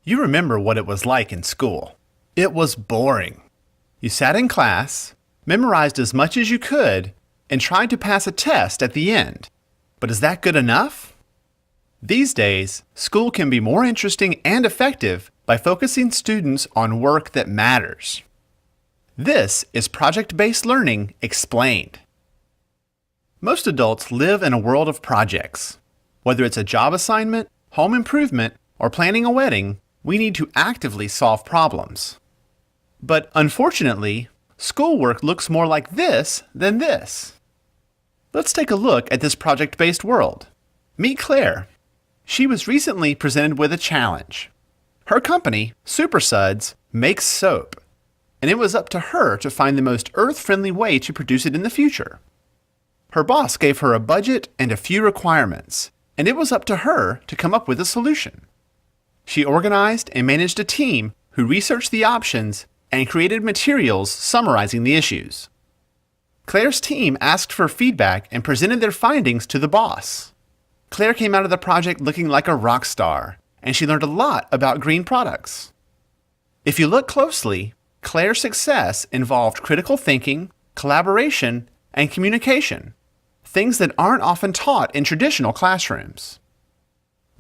You remember what it was like in school. It was boring. You sat in class, memorized as much as you could, and tried to pass a test at the end. But is that good enough? These days, school can be more interesting and effective by focusing students on work that matters. This is project-based learning explained. Most adults live in a world of projects. Whether it's a job assignment, home improvement, or planning a wedding, we need to actively solve problems. But unfortunately, schoolwork looks more like this than this. Let's take a look at this project-based world. Meet Claire. She was recently presented with a challenge. Her company, Super Suds, makes soap, and it was up to her to find the most earth-friendly way to produce it in the future. Her boss gave her a budget and a few requirements, and it was up to her to come up with a solution. She organized and managed a team who researched the options and created materials summarizing the issues. Claire's team asked for feedback and presented their findings to the boss. Claire came out of the project looking like a rock star, and she learned a lot about green products. If you look closely, Claire's success involved critical thinking, collaboration, and communication, things that aren't often taught in traditional classrooms.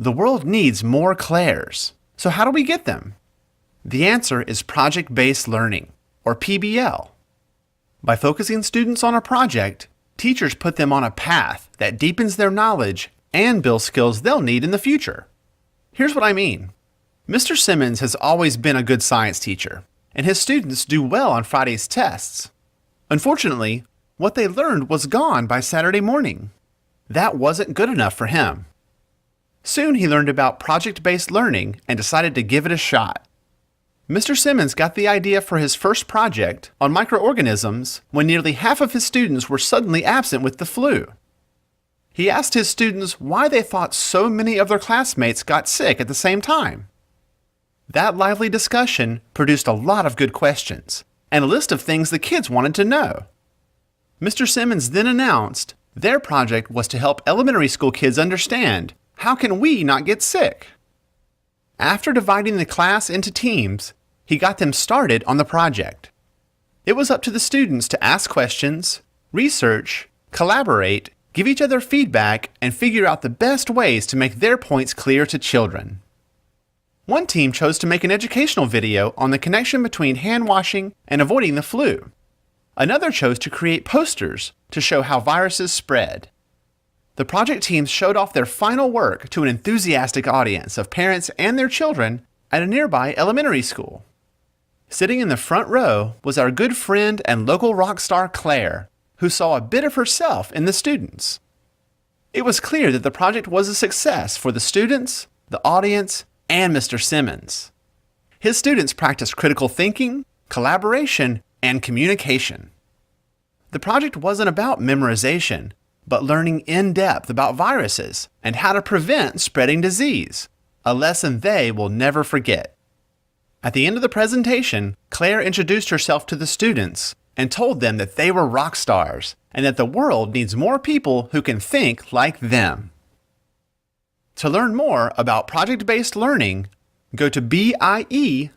The world needs more Claires, so how do we get them? The answer is project-based learning, or PBL. By focusing students on a project, teachers put them on a path that deepens their knowledge and builds skills they'll need in the future. Here's what I mean. Mr. Simmons has always been a good science teacher, and his students do well on Friday's tests. Unfortunately, what they learned was gone by Saturday morning. That wasn't good enough for him. Soon he learned about project-based learning and decided to give it a shot. Mr. Simmons got the idea for his first project on microorganisms when nearly half of his students were suddenly absent with the flu. He asked his students why they thought so many of their classmates got sick at the same time. That lively discussion produced a lot of good questions and a list of things the kids wanted to know. Mr. Simmons then announced their project was to help elementary school kids understand, how can we not get sick? After dividing the class into teams, he got them started on the project. It was up to the students to ask questions, research, collaborate, give each other feedback, and figure out the best ways to make their points clear to children. One team chose to make an educational video on the connection between hand washing and avoiding the flu. Another chose to create posters to show how viruses spread. The project teams showed off their final work to an enthusiastic audience of parents and their children at a nearby elementary school. Sitting in the front row was our good friend and local rock star Claire, who saw a bit of herself in the students. It was clear that the project was a success for the students, the audience, and Mr. Simmons. His students practiced critical thinking, collaboration, and communication. The project wasn't about memorization, but learning in depth about viruses and how to prevent spreading disease, a lesson they will never forget. At the end of the presentation, Claire introduced herself to the students and told them that they were rock stars and that the world needs more people who can think like them. To learn more about project-based learning, go to BIE.org.